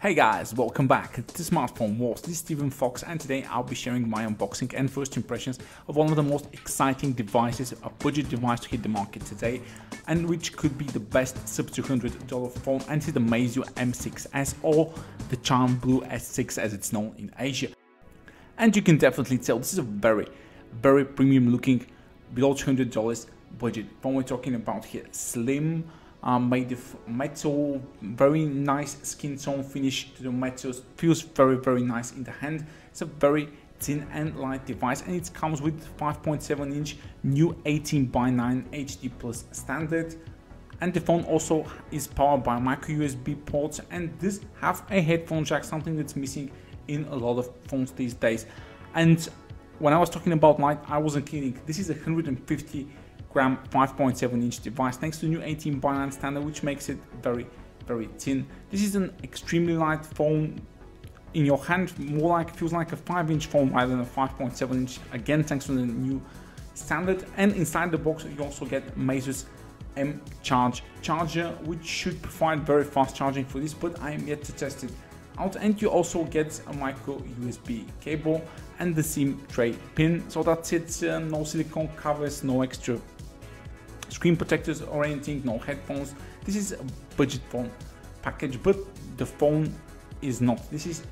Hey guys, welcome back to Smartphone Wars. This is Steven Fox, and today I'll be sharing my unboxing and first impressions of one of the most exciting devices, a budget device to hit the market today, and which could be the best sub $200 phone, and it's the Meizu M6s or the Charm Blue S6 as it's known in Asia. And you can definitely tell this is a very premium looking, below $200 budget phone. We're talking about here slim, made of metal, very nice skin tone finish to the metal, feels very nice in the hand. It's a very thin and light device, and it comes with 5.7-inch new 18:9 HD plus standard, and the phone also is powered by micro USB ports, and this have a headphone jack, something that's missing in a lot of phones these days. And when I was talking about light, I wasn't kidding. This is a 150-gram 5.7-inch device thanks to the new 18:9 standard, which makes it very thin. This is an extremely light phone in your hand, more like feels like a 5-inch phone rather than a 5.7-inch, again thanks to the new standard. And inside the box you also get Meizu's M Charge charger, which should provide very fast charging for this, but I am yet to test it out. And you also get a micro USB cable and the SIM tray pin. So that's it. No silicone covers, no extra screen protectors or anything, no headphones. This is a budget phone package, but the phone is not. This is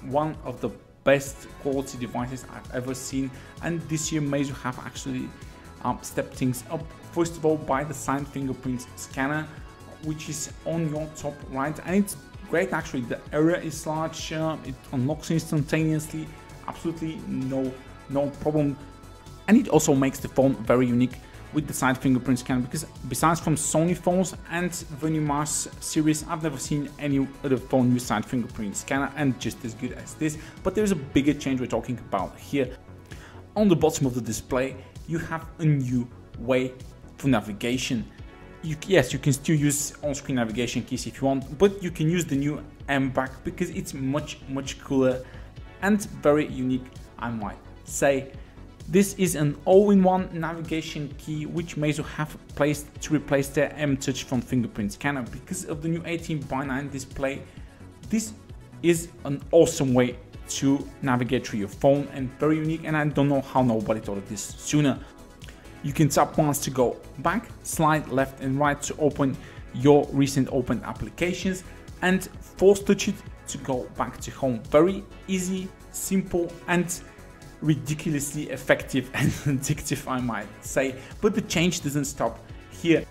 one of the best quality devices I've ever seen, and this year Meizu have actually stepped things up. First of all, by the signed fingerprint scanner, which is on your top right, and it's great actually. The area is large, it unlocks instantaneously, absolutely no problem, and it also makes the phone very unique with the side fingerprint scanner, because besides from Sony phones and the new Mars series, I've never seen any other phone use side fingerprint scanner and just as good as this. But there's a bigger change we're talking about here. On the bottom of the display you have a new way for navigation. Yes, you can still use on-screen navigation keys if you want, but you can use the new mBack because it's much cooler and very unique, I might say. This is an all-in-one navigation key which Meizu have placed to replace their M-Touch front fingerprint scanner. Because of the new 18:9 display, this is an awesome way to navigate through your phone and very unique, and I don't know how nobody thought of this sooner. You can tap once to go back, slide left and right to open your recent opened applications, and force touch it to go back to home. Very easy, simple and ridiculously effective and addictive, I might say. But the change doesn't stop here.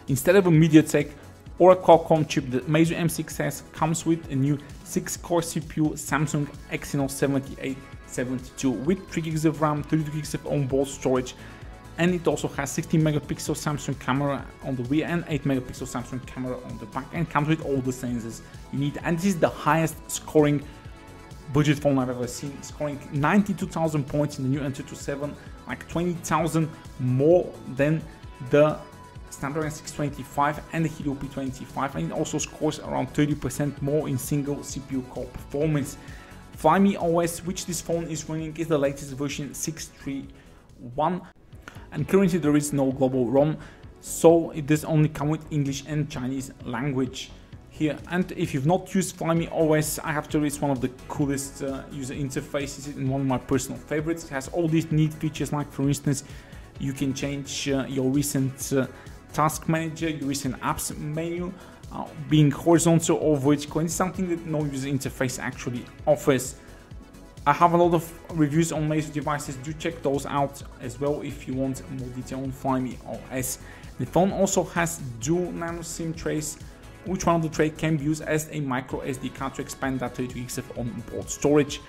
Instead of a MediaTek or a Qualcomm chip, the Meizu M6s comes with a new 6-core CPU Samsung Exynos 7872 with 3 GB of RAM, 32 GB of onboard storage, and it also has 16 megapixel Samsung camera on the rear and 8 megapixel Samsung camera on the back, and comes with all the sensors you need. And this is the highest scoring budget phone I've ever seen, scoring 92,000 points in the new Antutu 7, like 20,000 more than the Snapdragon 625 and the Helio P25, and it also scores around 30% more in single CPU core performance. Flyme OS, which this phone is running, is the latest version 6.3.1, and currently there is no global ROM, so it does only come with English and Chinese language here. And if you've not used Flyme OS, I have to say it's one of the coolest user interfaces and one of my personal favorites. It has all these neat features, like for instance you can change your recent task manager, your recent apps menu, being horizontal or vertical, and it's something that no user interface actually offers. I have a lot of reviews on Meizu devices, do check those out as well if you want more detail on Flyme OS. The phone also has dual nano SIM trays, which one of the tray can be used as a micro SD card to expand that 32 GB of onboard storage.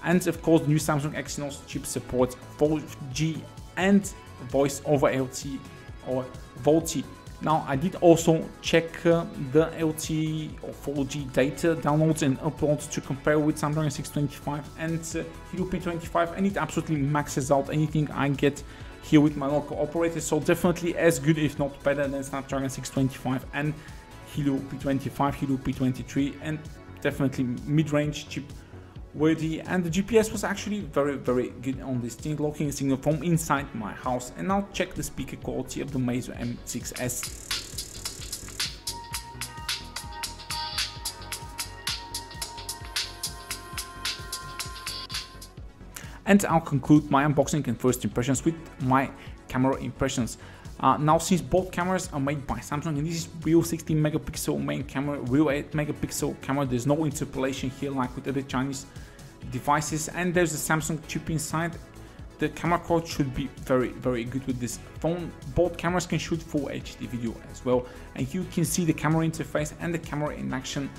And of course, the new Samsung Exynos chip supports 4G and voice over LTE or VoLTE. Now, I did also check the LTE or 4G data downloads and uploads to compare with Snapdragon 625 and Helio P25, and it absolutely maxes out anything I get here with my local operator. So definitely as good, if not better, than Snapdragon 625 and Helio P25, Helio P23, and definitely mid-range chip worthy. And the GPS was actually very good on this thing, locking a signal from inside my house. And now check the speaker quality of the Meizu M6s. And I'll conclude my unboxing and first impressions with my camera impressions. Now, since both cameras are made by Samsung, and this is real 16 megapixel main camera, real 8 megapixel camera, there's no interpolation here like with other Chinese devices, and there's a Samsung chip inside. The camera quality should be very good with this phone. Both cameras can shoot full HD video as well, and you can see the camera interface and the camera in action.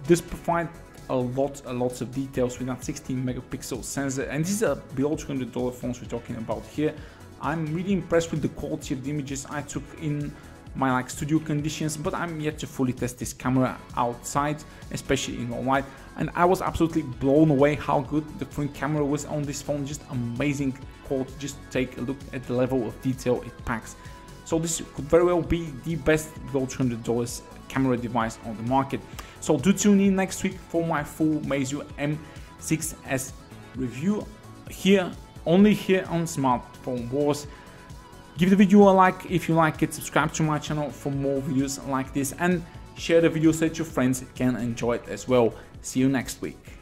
This provides lots of details with that 16 megapixel sensor, and this is a below $200 phones we're talking about here. I'm really impressed with the quality of the images I took in my studio conditions, but I'm yet to fully test this camera outside, especially in low light, and I was absolutely blown away how good the front camera was on this phone. Just amazing quality. Just take a look at the level of detail it packs. So this could very well be the best below $200 camera device on the market. So do tune in next week for my full Meizu M6s review only here on Smartphone Wars. Give the video a like if you like it, subscribe to my channel for more videos like this, and share the video so that your friends can enjoy it as well. See you next week.